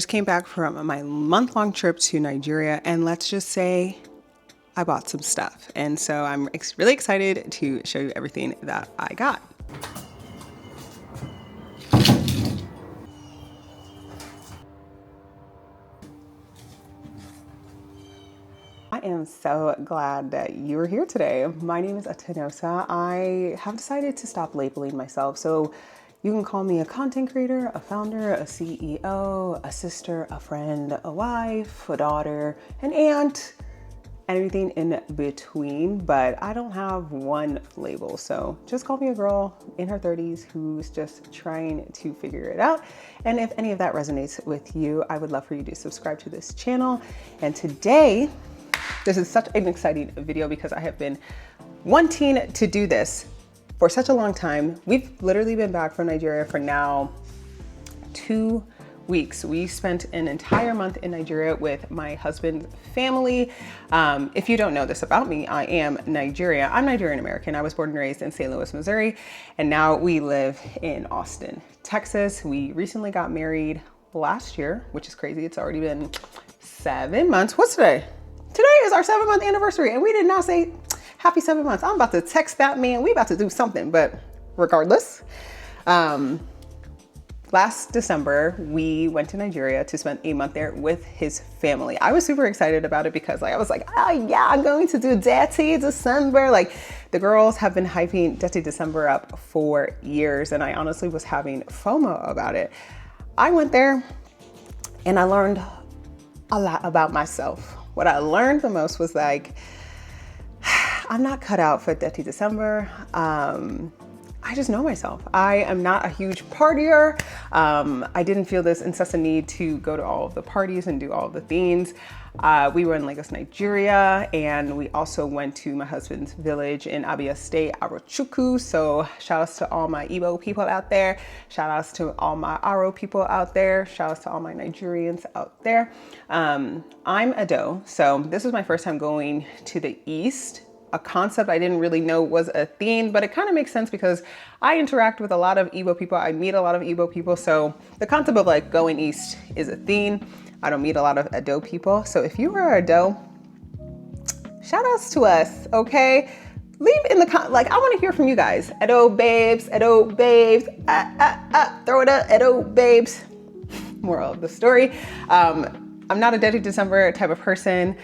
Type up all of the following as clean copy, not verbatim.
Just came back from my month-long trip to Nigeria, and let's just say I bought some stuff. And so I'm really excited to show you everything that I got. I am so glad that you're here today. My name is Atenosa. I have decided to stop labeling myself. So you can call me a content creator, a founder, a CEO, a sister, a friend, a wife, a daughter, an aunt, anything in between, but I don't have one label. So just call me a girl in her 30s who's just trying to figure it out. And if any of that resonates with you, I would love for you to subscribe to this channel. And today, this is such an exciting video because I have been wanting to do this for such a long time. We've literally been back from Nigeria for now 2 weeks. We spent an entire month in Nigeria with my husband's family. If you don't know this about me, I am Nigerian. I'm Nigerian American. I was born and raised in St. Louis, Missouri, and now we live in Austin, Texas. We recently got married last year, which is crazy. It's already been 7 months. What's today? Today is our 7-month anniversary, and we did not say happy 7 months. I'm about to text that man. We about to do something, but regardless, last December, we went to Nigeria to spend a month there with his family. I was super excited about it because I was like, oh yeah, I'm going to do Dirty December. Like, the girls have been hyping Dirty December up for years, and I honestly was having FOMO about it. I went there and I learned a lot about myself. What I learned the most was like, I'm not cut out for Dirty December. I just know myself. I am not a huge partier. I didn't feel this incessant need to go to all of the parties and do all of the things. We were in Lagos, Nigeria, and we also went to my husband's village in Abia State, Arochukwu. So shout outs to all my Igbo people out there. Shout outs to all my Aro people out there. Shout outs to all my Nigerians out there. I'm Edo, so this is my first time going to the East. A concept I didn't really know was a thing, but it kind of makes sense because I interact with a lot of Igbo people. I meet a lot of Igbo people. So the concept of like going East is a thing. I don't meet a lot of Edo people. So if you are Edo, shout outs to us, okay? Leave in the like, I want to hear from you guys. Edo babes, throw it up, Edo babes. Moral of the story. I'm not a Dirty December type of person.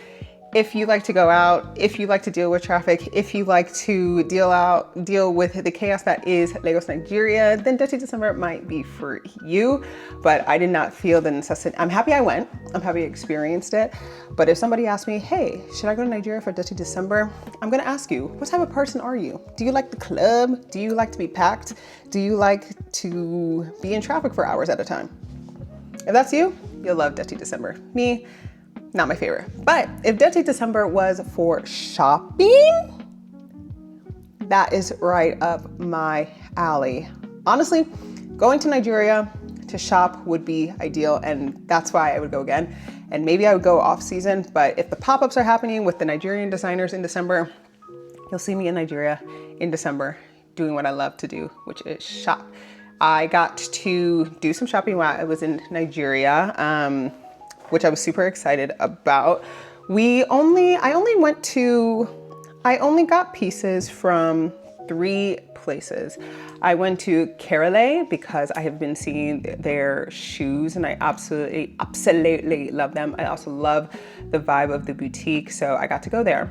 If you like to go out, if you like to deal with traffic, if you like to deal with the chaos that is Lagos, Nigeria, then Dirty December might be for you. But I did not feel the necessity. I'm happy I went. I'm happy I experienced it. But if somebody asked me, hey, should I go to Nigeria for Dirty December? I'm gonna ask you, what type of person are you? Do you like the club? Do you like to be packed? Do you like to be in traffic for hours at a time? If that's you, you'll love Dirty December. Me, not my favorite. But if Dirty December was for shopping, that is right up my alley. Honestly, going to Nigeria to shop would be ideal, and that's why I would go again. And maybe I would go off season, but if the pop-ups are happening with the Nigerian designers in December, you'll see me in Nigeria in December doing what I love to do, which is shop. I got to do some shopping while I was in Nigeria, which I was super excited about. I only got pieces from 3 places. I went to Kerele because I have been seeing their shoes and I absolutely love them. I also love the vibe of the boutique, so I got to go there.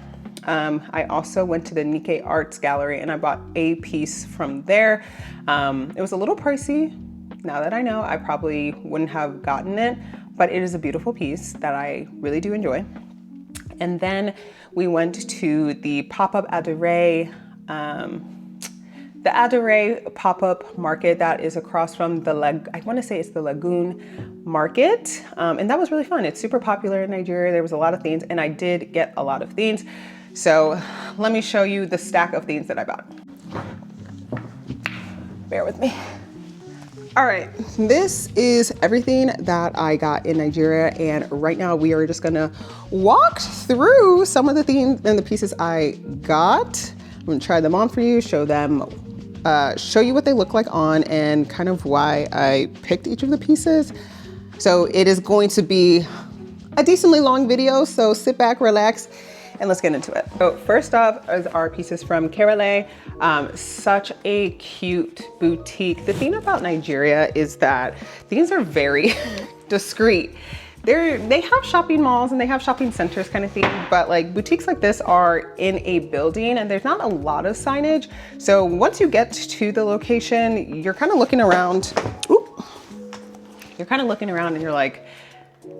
I also went to the Nikkei Arts Gallery and I bought a piece from there. It was a little pricey. Now that I know, I probably wouldn't have gotten it, but it is a beautiful piece that I really do enjoy. And then we went to the pop-up Adore, the Adore pop-up market that is across from I want to say it's the Lagoon Market. And that was really fun. It's super popular in Nigeria. There was a lot of things and I did get a lot of things. So let me show you the stack of things that I bought. Bear with me. All right, this is everything that I got in Nigeria, and right now we are just gonna walk through some of the things and the pieces I got. I'm gonna try them on for you, show you what they look like on and kind of why I picked each of the pieces. So it is going to be a decently long video, so sit back, relax, and let's get into it. So first off is our pieces from Kerele. Such a cute boutique. The thing about Nigeria is that things are very discreet. They have shopping malls and they have shopping centers kind of thing, but like boutiques like this are in a building and there's not a lot of signage. So once you get to the location, you're kind of looking around. You're kind of looking around and you're like,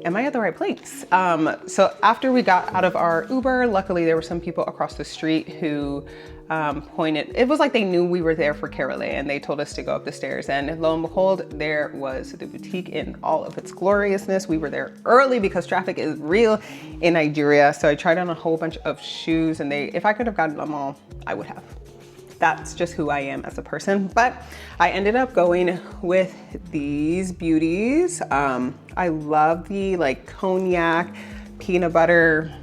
am I at the right place? So after we got out of our Uber, luckily there were some people across the street who pointed, it was like they knew we were there for Kerele and they told us to go up the stairs, and lo and behold, there was the boutique in all of its gloriousness. We were there early because traffic is real in Nigeria. So I tried on a whole bunch of shoes and if I could have gotten them all, I would have. That's just who I am as a person. But I ended up going with these beauties. I love the like cognac peanut butter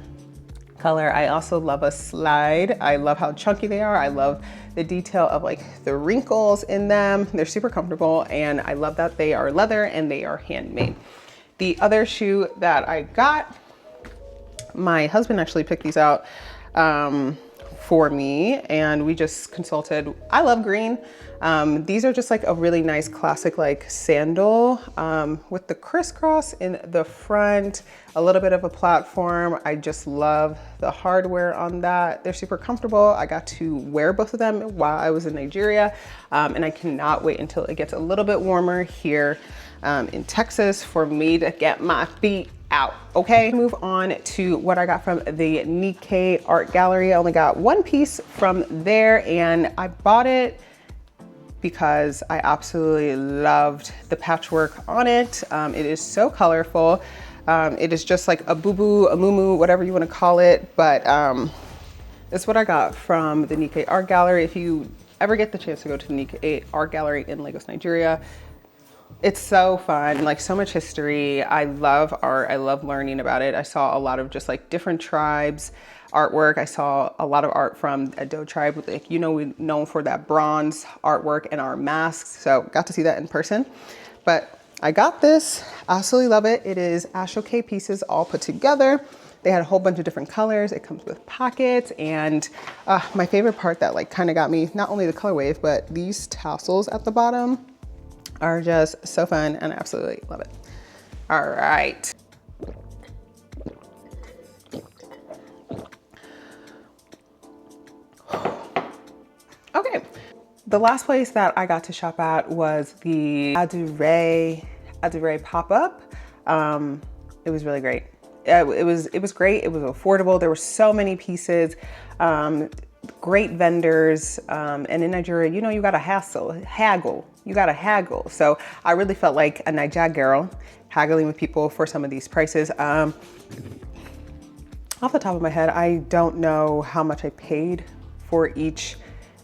color. I also love a slide. I love how chunky they are. I love the detail of like the wrinkles in them. They're super comfortable and I love that they are leather and they are handmade. The other shoe that I got, my husband actually picked these out for me and we just consulted. I love green. These are just like a really nice classic like sandal with the crisscross in the front, a little bit of a platform. I just love the hardware on that. They're super comfortable. I got to wear both of them while I was in Nigeria and I cannot wait until it gets a little bit warmer here in Texas for me to get my feet out. Okay, move on to what I got from the Nikkei Art Gallery. I only got one piece from there and I bought it because I absolutely loved the patchwork on it. It is so colorful. It is just like a boo-boo, a moo-moo, whatever you want to call it, but it's what I got from the Nikkei Art Gallery. If you ever get the chance to go to the Nikkei Art Gallery in Lagos, Nigeria, it's so fun, like so much history. I love art, I love learning about it. I saw a lot of just like different tribes artwork. I saw a lot of art from the Edo tribe, like, you know, we're known for that bronze artwork and our masks. So got to see that in person. But I got this, absolutely love it. It is Ashoke pieces all put together. They had a whole bunch of different colors. It comes with pockets and my favorite part that like kind of got me, not only the color wave, but these tassels at the bottom are just so fun and I absolutely love it. All right. Okay, the last place that I got to shop at was the Adure pop-up. It was really great. It was great. It was affordable. There were so many pieces, great vendors, and in Nigeria, you know, you gotta haggle. You gotta haggle. So I really felt like a Niger girl haggling with people for some of these prices. Off the top of my head, I don't know how much I paid for each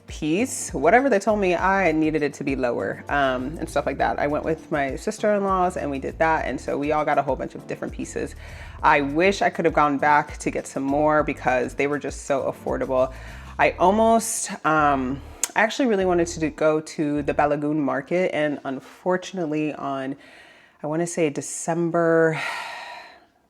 piece. Whatever they told me, I needed it to be lower and stuff like that. I went with my sister-in-laws and we did that. And so we all got a whole bunch of different pieces. I wish I could have gone back to get some more because they were just so affordable. I almost, I actually really wanted to go to the Balogun market, and unfortunately on, I want to say December,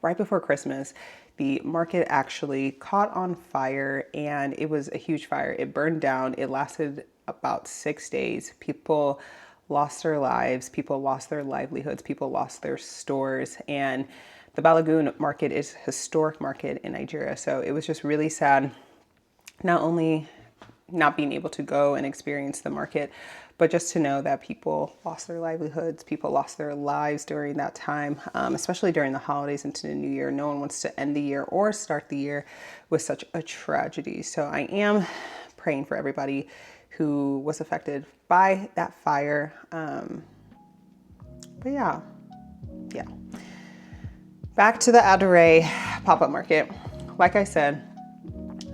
right before Christmas, the market actually caught on fire and it was a huge fire. It burned down. It lasted about 6 days. People lost their lives. People lost their livelihoods. People lost their stores. And the Balogun market is a historic market in Nigeria. So it was just really sad, not only not being able to go and experience the market, but just to know that people lost their livelihoods, people lost their lives during that time, especially during the holidays into the new year. No one wants to end the year or start the year with such a tragedy. So I am praying for everybody who was affected by that fire. But yeah. Back to the Adure pop-up market. Like I said,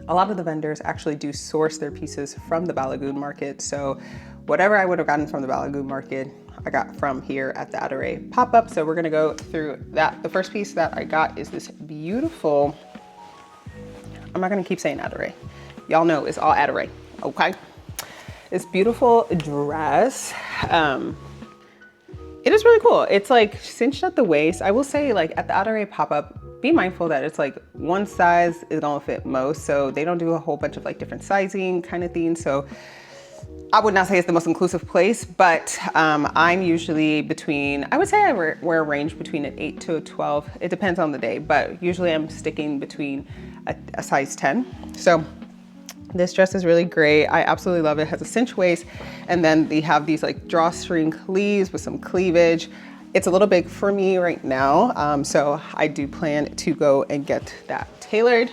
a lot of the vendors actually do source their pieces from the Balogun market. So whatever I would have gotten from the Balogun market, I got from here at the Adure pop-up. So we're gonna go through that. The first piece that I got is this beautiful, I'm not gonna keep saying Adure. Y'all know it's all Adure, okay? This beautiful dress. It is really cool. It's like cinched at the waist. I will say, like at the Adore pop-up, be mindful that it's like one size is gonna fit most. So they don't do a whole bunch of like different sizing kind of things. So I would not say it's the most inclusive place, but I'm usually between, I would say I wear a range between an 8 to a 12. It depends on the day, but usually I'm sticking between a size 10. So this dress is really great. I absolutely love it. It has a cinch waist, and then they have these like drawstring sleeves with some cleavage. It's a little big for me right now, so I do plan to go and get that tailored.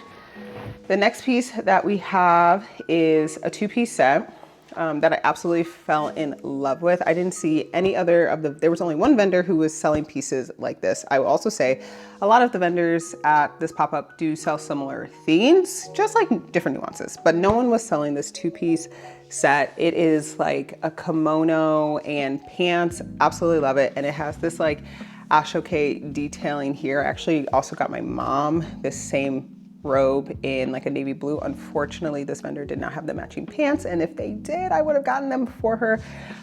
The next piece that we have is a two-piece set that I absolutely fell in love with. I didn't see any other of there was only one vendor who was selling pieces like this. I will also say a lot of the vendors at this pop-up do sell similar themes, just like different nuances, but no one was selling this two-piece set. It is like a kimono and pants. Absolutely love it. And it has this like ashoke detailing here. I actually also got my mom this same robe in like a navy blue. Unfortunately, this vendor did not have the matching pants, and if they did, I would have gotten them for her.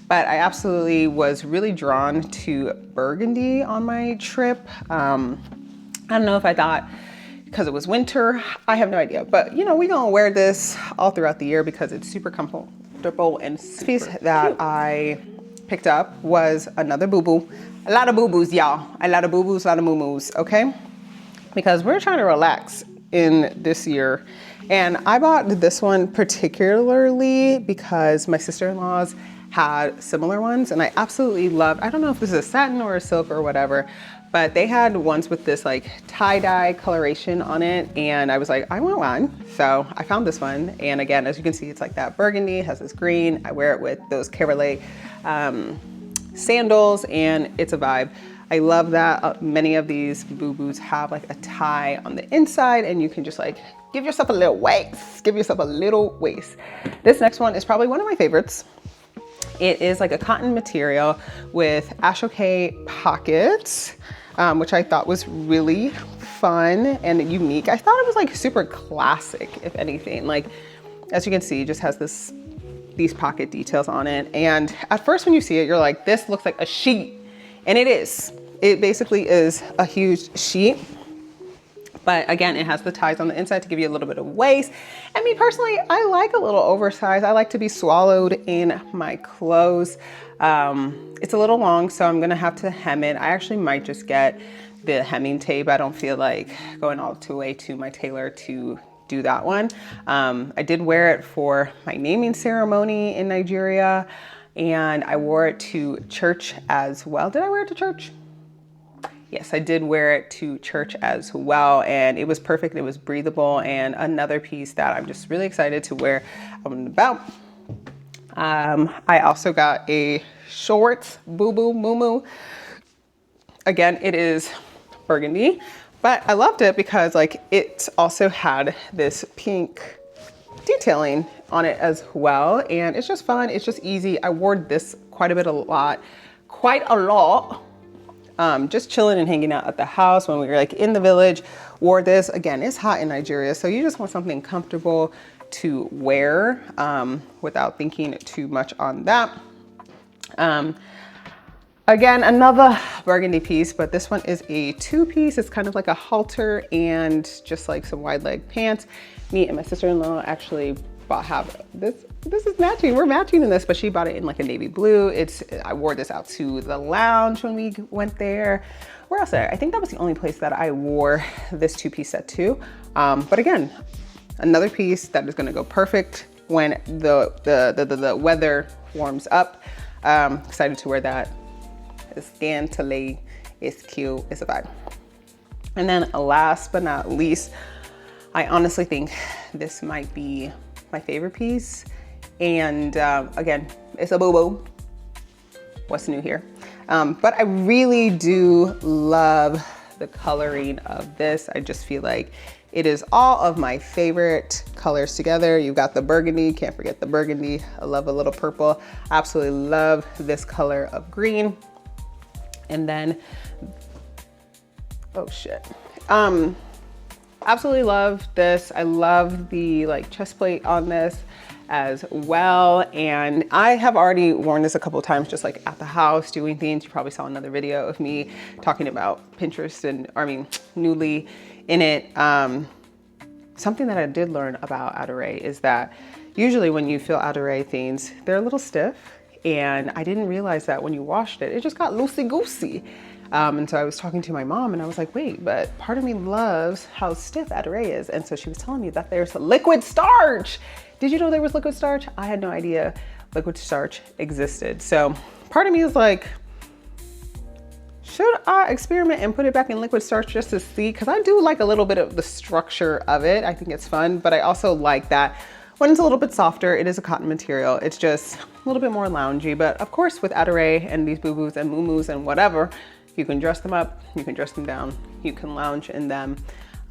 But I absolutely was really drawn to burgundy on my trip. I don't know if I thought because it was winter, I have no idea, but you know, we're gonna wear this all throughout the year because it's super comfortable. And the piece that I picked up was another boo-boo. A lot of boo-boos, y'all. A lot of boo-boos, a lot of moo-moos, okay? Because we're trying to relax in this year. And I bought this one particularly because my sister-in-laws had similar ones, and I absolutely loved, I don't know if this is a satin or a silk or whatever, but they had ones with this like tie-dye coloration on it, and I was like, I want one. So I found this one, and again, as you can see, it's like that burgundy, has this green. I wear it with those Cabriolet sandals, and it's a vibe. I love that many of these boo-boos have like a tie on the inside, and you can just like give yourself a little waist, give yourself a little waist. This next one is probably one of my favorites. It is like a cotton material with ashoke pockets, which I thought was really fun and unique. I thought it was like super classic, if anything. Like, as you can see, it just has these pocket details on it. And at first when you see it, you're like, this looks like a sheet. And it is. It basically is a huge sheet. But again, it has the ties on the inside to give you a little bit of waist. And me personally, I like a little oversized. I like to be swallowed in my clothes. It's a little long, so I'm gonna have to hem it. I actually might just get the hemming tape. I don't feel like going all the way to my tailor to do that one. I did wear it for my naming ceremony in Nigeria, and I wore it to church as well. Did I wear it to church? Yes, I did wear it to church as well, and it was perfect. It was breathable, and another piece that I'm just really excited to wear out and about. I also got a shorts boo-boo moo-moo. Again, it is burgundy, but I loved it because like it also had this pink detailing on it as well, and it's just fun. It's just easy. I wore this quite a lot. Just chilling and hanging out at the house when we were like in the village. Wore this. Again, it's hot in Nigeria, so you just want something comfortable to wear without thinking too much on that. Again, another burgundy piece, but this one is a two-piece. It's kind of like a halter and just like some wide leg pants. Me and my sister-in-law actually have this. This is matching. We're matching in this, but she bought it in like a navy blue. I wore this out to the lounge when we went there. Where else? I think that was the only place that I wore this two-piece set to. But again, another piece that is going to go perfect when the weather warms up. Excited to wear that. It's scantily, it's cute, it's a vibe. And then last but not least, I honestly think this might be my favorite piece. And again, it's a boo-boo. What's new here? But I really do love the coloring of this. I just feel like it is all of my favorite colors together. You've got the burgundy, can't forget the burgundy. I love a little purple. Absolutely love this color of green. And then, oh shit. Absolutely love this. I love the like chest plate on this. as well. And I have already worn this a couple of times, just like at the house doing things. You probably saw another video of me talking about Pinterest and, Nuuly in it. Something that I did learn about Adore is that usually when you feel Adore things, they're a little stiff. And I didn't realize that when you washed it, it just got loosey-goosey. And so I was talking to my mom and I was like, wait, but part of me loves how stiff Adore is. And so she was telling me that there's liquid starch. Did you know there was liquid starch? I had no idea liquid starch existed. So part of me is like, should I experiment and put it back in liquid starch just to see? Because I do like a little bit of the structure of it. I think it's fun, but I also like that when it's a little bit softer, it is a cotton material. It's just a little bit more loungy. But of course, with Adore and these boo-boos and moo-moos and whatever, you can dress them up, you can dress them down, you can lounge in them.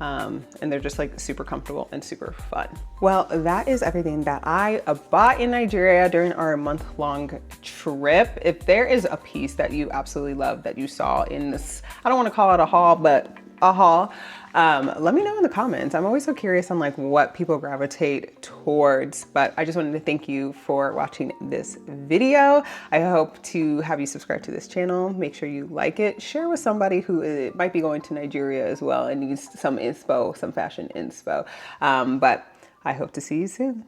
And they're just like super comfortable and super fun. Well, that is everything that I bought in Nigeria during our month-long trip. If there is a piece that you absolutely love that you saw in this, I don't want to call it a haul, but a haul, let me know in the comments. I'm always so curious on like what people gravitate towards, but I just wanted to thank you for watching this video. I hope to have you subscribe to this channel. Make sure you like it, share with somebody who might be going to Nigeria as well and needs some inspo, some fashion inspo. But I hope to see you soon.